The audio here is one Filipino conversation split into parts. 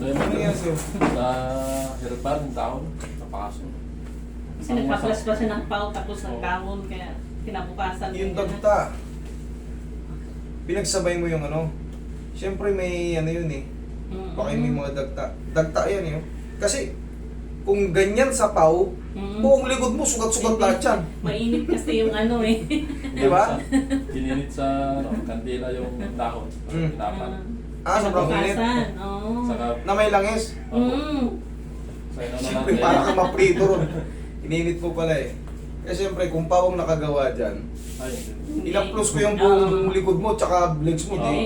problema Ano yan sa'yo? sa herbal ng taon, napakaso. Kasi nagpa-flash pa siya ng pau tapos ng kahon kaya kinabukasan. Yung ganyan. dagta. Pinagsabay mo yung ano. Siyempre may ano yun eh. Baka may mga dagta. Dagta yan eh. Kasi kung ganyan sa pau, buong likod mo, sugat-sugat lahat yan. Mainit kasi yung ano eh. Di ba? Gininit sa kandila yung dahon. Pinapan. Sobrang init. Kinabukasan, oo. Saka, Na may langis. sa ino na Siyempre, natin. para ka maprito ron. Ininit mo pala eh. Kaya siyempre, kung pawang nakagawa dyan, Ay, ilaplos ko yung buong likod mo, tsaka legs mo, di? Hindi.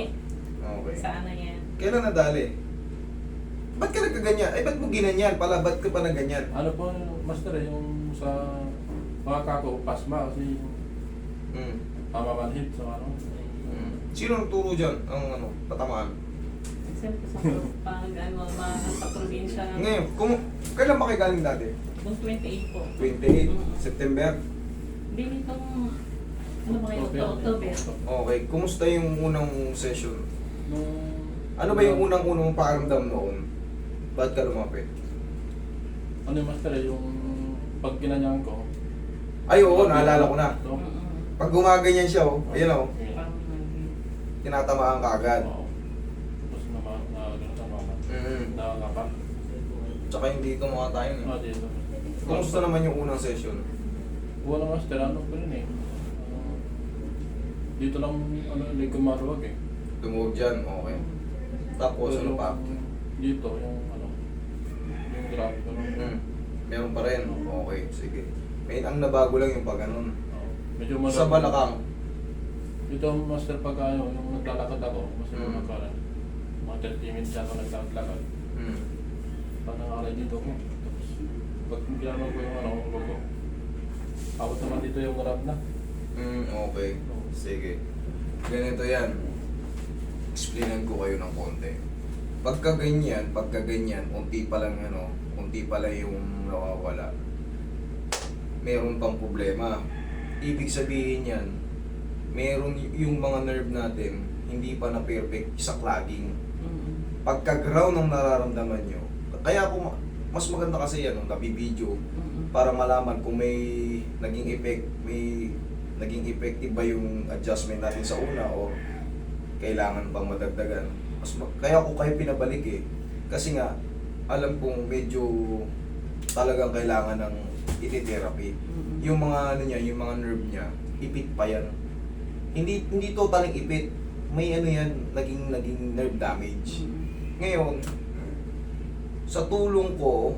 Okay. Sana yan. Kailan nadali? Ba't ka nagkaganyan? Ay, ba't mo ginanyan pala? Ba't ka pa na ganyan? ano po, master eh, yung sa mga kako, pasma kasi Hmm. pamamanhid sa ano. Sino nagturo dyan? Ang ano, patamaan? Siyempre sa pag ano, mga sa probinsya. Ngayon, kailan ba kayo galing dati? Noong 28 po. 28, September. Hindi nitong, ano ba kayo, October. Okay, kumusta yung unang session? Nung, Ano ba yung unang-unang pakiramdam noon? Ba't ka lumapit? ano yung master eh, yung pag ginanyan ko. Ay, oo, naalala ko na. No? Pag gumaganyan siya, oh, ayan oh, Parang, tinatamaan ka agad. Oo. Tapos naman, ganun sa mama. Nakakapa. Tsaka hindi tumawa tayo eh. Dito. Kumusta naman yung unang session? Wala master, ano ko rin eh. Dito lang, ano, hindi ko maruwag eh. Tumuwag dyan, okay. Tapos Pero ano pa? Dito, yung ano, yung grabe ko. Meron pa rin? Okay, sige. Ang nabago lang yung pag ganun. Medyo Sa balakang, Dito, master, pag ano, yung naglalakad ako, mas Mm. nagkaroon. Mga 30 minutes ako naglalakad. Pag nangalay dito ko, tapos pag ginano ko yung ano, logo, abot naman dito yung rab na. Okay, sige. Ganito yan. Explainan ko kayo ng konti. Pagka ganyan, unti pa lang ano, unti pa lang yung nawawala. Meron pang problema. Ibig sabihin yan, meron yung mga nerve natin, hindi pa na perfect sa clogging. Pagka-ground ang nararamdaman nyo, kaya ako, mas maganda kasi yan, nabibideo, para malaman kung may naging effective ba yung adjustment natin sa una o kailangan pang madagdagan. Kaya ako kayo pinabalik eh. Kasi nga, alam kong medyo talagang kailangan ng iti-therapy. Yung mga ano niya, yung mga nerve niya, ipit pa yan. Hindi totaling ipit. May ano yan, naging nerve damage. Ngayon, sa tulong ko,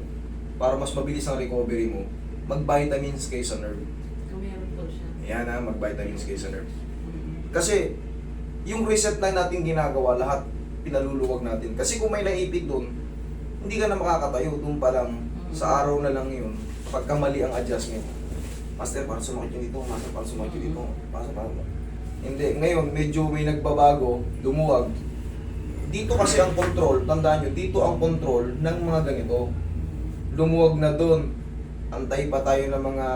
para mas mabilis ang recovery mo, mag-vitamins kayo sa nerve. Meron po siya. Ayan ha, mag-vitamins kayo sa nerve. Kasi, yung reset na natin ginagawa, lahat pinaluluwag natin. Kasi kung may naipit doon, hindi ka na makakatayo. Doon pa lang, sa araw na lang yun, pagka mali ang adjustment. Master, parang sumakit yun dito. Master, parang sumakit yun dito. Master, parang... Hindi. Ngayon, medyo may nagbabago, lumuwag. Dito kasi ang control, tandaan nyo, dito ang control ng mga ganito. Lumuwag na doon. Antay pa tayo ng mga,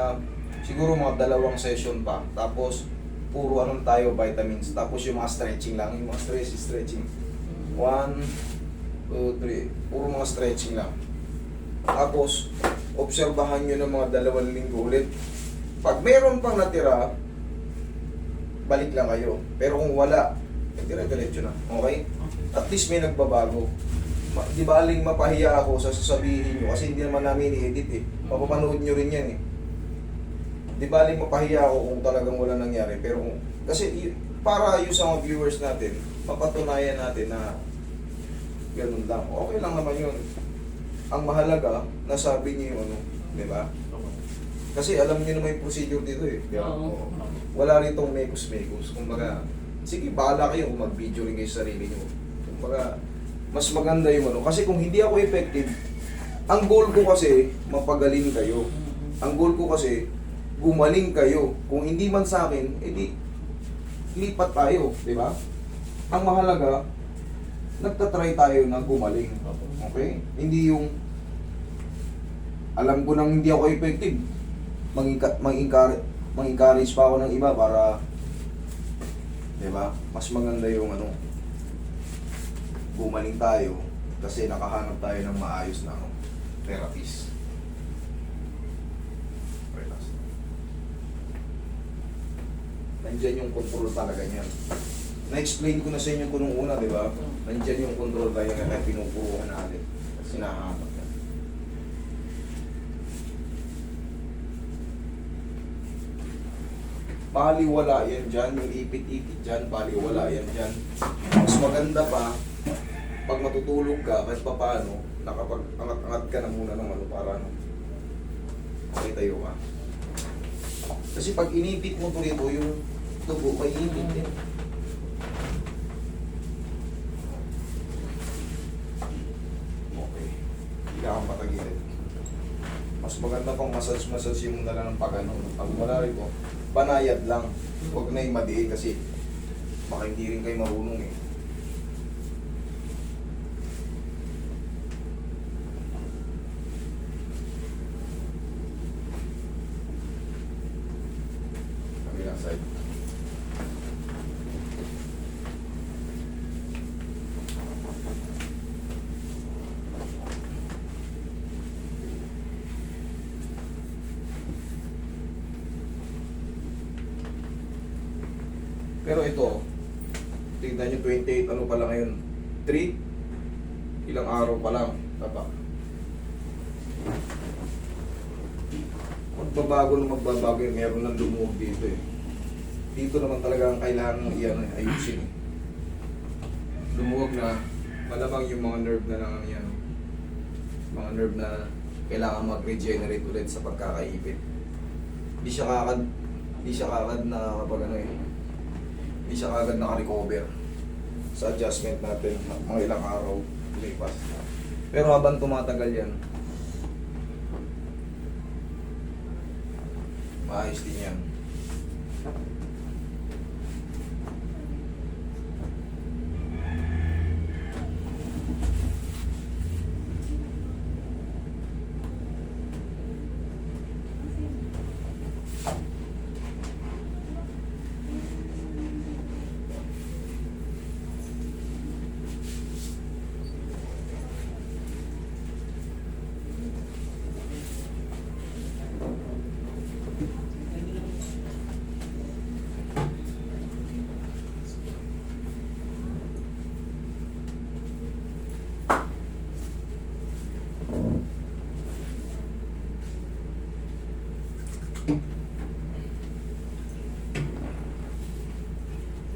siguro mga 2 session pa. Tapos, puro anong tayo, vitamins. Tapos yung mga stretching lang, yung mga stretching. 1, 2, 3. Puro mga stretching lang. Tapos, obserbahan nyo ng mga 2 linggo ulit. Pag meron pang natira, balik lang kayo. Pero kung wala, diretso na. Okay? At least may nagbabago. Di ba aling mapahiya ako sa sasabihin nyo kasi hindi naman namin i-edit eh. Mapapanood nyo rin yan eh. Di ba aling mapahiya ako kung talagang wala nangyari. Pero kasi para yung sa mga viewers natin, mapatunayan natin na ganun lang. Okay lang naman yun. Ang mahalaga, nasabi niyo yung ano, di ba? Kasi alam niyo naman yung procedure dito eh. Di ba? Oo. Wala ritong mekos-mekos. Kumbaga, sige, bahala kayo kung mag-video rin kayo sa sarili nyo. Kumbaga, mas maganda yung ano. Kasi kung hindi ako effective, ang goal ko kasi, mapagaling kayo. Ang goal ko kasi, gumaling kayo. Kung hindi man sa akin, edi, lipat tayo. Di ba? Ang mahalaga, nagtatry tayo na gumaling. Okay? Hindi yung, alam ko nang hindi ako effective, mag-encourage pa ako ng iba para, di ba? Mas maganda yung ano, gumaling tayo Kasi nakahanap tayo ng maayos na ano, therapist. Relax. Nandyan yung control talaga niyan. Na-explain ko na sa inyo kung nung una, di ba? Nandyan yung control tayo nga kaya pinupuruhan natin. Kasi nahanap yan. Baliwala yan dyan, yung ipit-ipit dyan, baliwala yan dyan. Mas maganda pa, pag matutulog ka, kahit pa paano, nakapag-angat-angat ka na muna ng ano, para ano, okay tayo ka. Kasi pag inipit mo to rito, yung tubo, may ipit din. Okay. Hindi ka kang patagilid. Mas maganda pang massage mo na lang ng pag-ano. Pag wala rito, banayad lang. Huwag na yung madiin kasi baka hindi rin kayo marunong eh. Kabilang side. Pero ito, tignan nyo 28, ano pala ngayon? 3? Ilang araw pa lang. Tapa. Magbabago na magbabago yun. Meron ng lumuhog dito eh. Dito naman talaga ang kailangan iyan, ayusin eh. Lumuhog na, malamang yung mga nerve na lang yan. Mga nerve na kailangan mag-regenerate ulit sa pagkakaipit. Hindi siya kakad na kapag ano eh. Hindi siya kagad naka-recover sa adjustment natin mga ilang araw lumipas. Pero habang tumatagal yan, maayos din yan.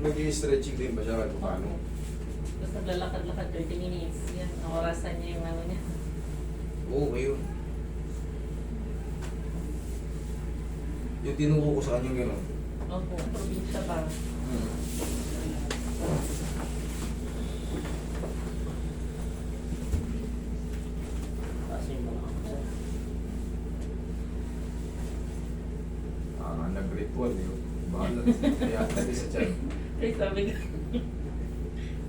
Nag-i-stretching din ba siya kahit paano? Basta naglalakad-lakad 30 minutes. Yan, ang orasan niya yung ano niya. Oo, ngayon. Yung tinuro ko sa kanya gano'n. Opo, probinsya pa. Kasi yung mga Nag-ritual yun. Bahala. Kaya tabi sa tiyan. Ay, sabi ko.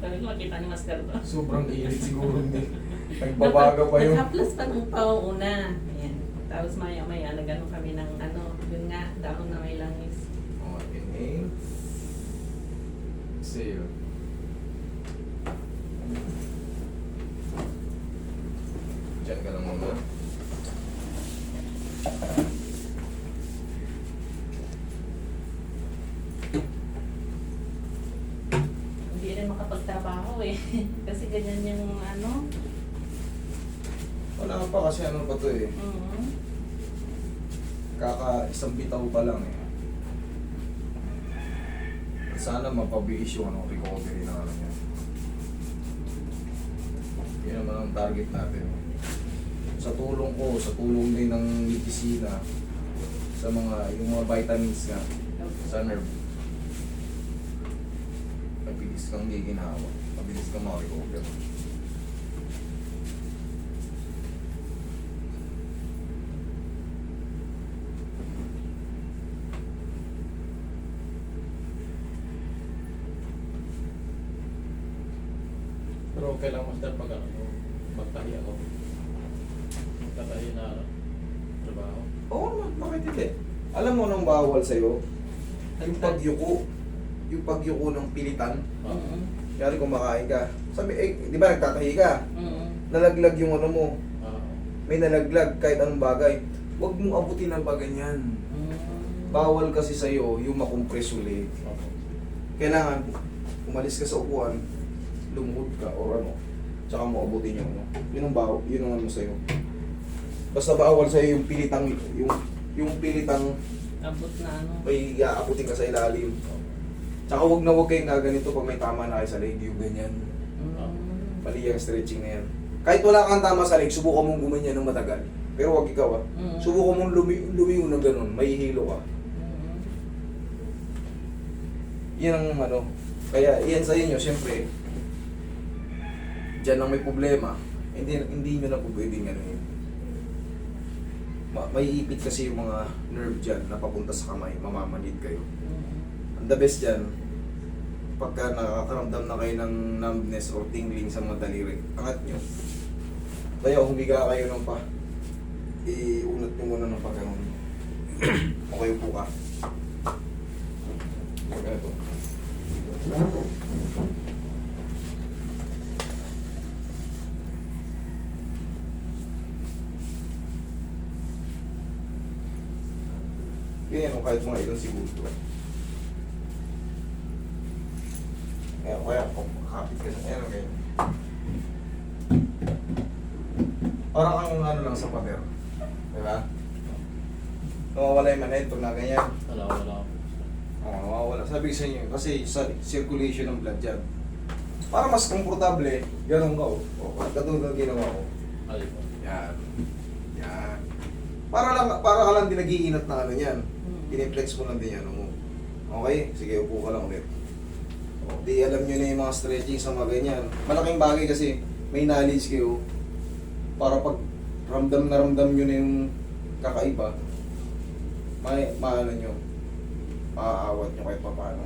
Sabi ko, makita ni Master to. Sobrang init siguro hindi. Nagbabaga pa yun. Nag-aplas pa nung pao una. Ayan. Tapos maya-maya, nag-ano kami ng ano, yun nga, dahon na may langis. Oh, inhale. Exhale. Diyan ka lang muna. Hindi rin makapagtrabaho eh. Kasi ganyan yung ano. Wala pa kasi ano pa to eh. Kaka-isang bitaw pa lang eh. Sana mapabilis yung ano, recovery na ano niya. Yan naman ang target natin. Sa tulong ko, sa tulong din ng medisina, sa mga, yung mga vitamins nga, sa nerve. Mabilis kang giginawa. Mabilis kang makarecover. pero okay lang master pag ano, magtahi ako. Magtatahi na trabaho. Oo naman, bakit hindi? Alam mo nang bawal sa'yo, yung pagyuko. Yung pagyuko ng pilitan. Kaya kumakain ka. Sabi, di ba nagtatahi ka? nalaglag yung ano mo, Ah, may nalaglag kahit anong bagay. Huwag mong abutin ng baganyan. Bawal kasi sa'yo yung makompress ulit. opo. Kailangan, umalis ka sa upuan, lumuhod ka or ano, tsaka mo abutin yung ano. Yun ang bawal, yun ang ano sa'yo. Basta bawal sa'yo yung pilitang, yung pilitang Abot na ano. may aabutin ka sa ilalim. Tsaka huwag na huwag kayong gaganito pag may tama na kayo sa leg, yung ganyan. Mali yung stretching na yan. Kahit wala kang tama sa leg, subukan mong gumanyan ng matagal. Pero huwag ikaw Subukan mong lumiw na ganun, may hilo ka. Yan ang ano. Kaya yan sa inyo, siyempre, dyan lang may problema. Hindi nyo na po pwedeng ano yun. May ipit kasi yung mga nerve dyan na papunta sa kamay, mamamanid kayo. Ang the best dyan, pagka nakakaramdam na kayo ng numbness or tingling sa mga daliri, angat nyo. Kaya humiga kayo ng iunat nyo muna ng pagkanon. Okay po ka. Ganito. Ganyan, kahit mga ilang segundo. Kaya kapit ka sa ganyan. Parang kang ano lang sa pader. Diba? Nawawala yung manhead pag na ganyan. Wala. Oo, nawawala. Sabi ko sa inyo, kasi sa circulation ng blood dyan. Para mas komportable, ganun ka o. Katulad ng ginawa ko. Ay po. Yan. Yan. Para ka lang din nag-iinat na ano yan. Piniplex mo lang din yan mo. Okay? Sige, upo ka lang ulit. O, di alam nyo na yung mga stretching sa mga ganyan. Malaking bagay kasi may knowledge kayo. Para pag ramdam nyo na yung kakaiba, maano nyo, maaawat nyo kahit pa paano.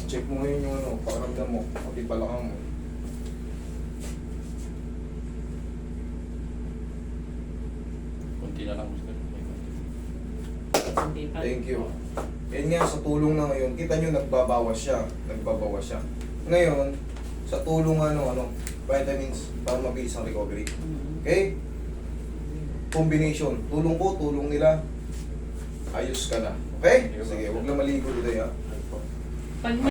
Check mo ngayon yung ano, pakiramdam mo, pati balakang mo. Kunti na lang gusto. Hindi pa. Thank you. Yan nga, sa tulong na ngayon, kita nyo nagbabawas siya. Ngayon, sa tulong vitamins para mabilis ang recovery. Okay? Combination. Tulong ko, tulong nila. Ayos ka na. Okay? Sige, huwag na maligo today ha. Pag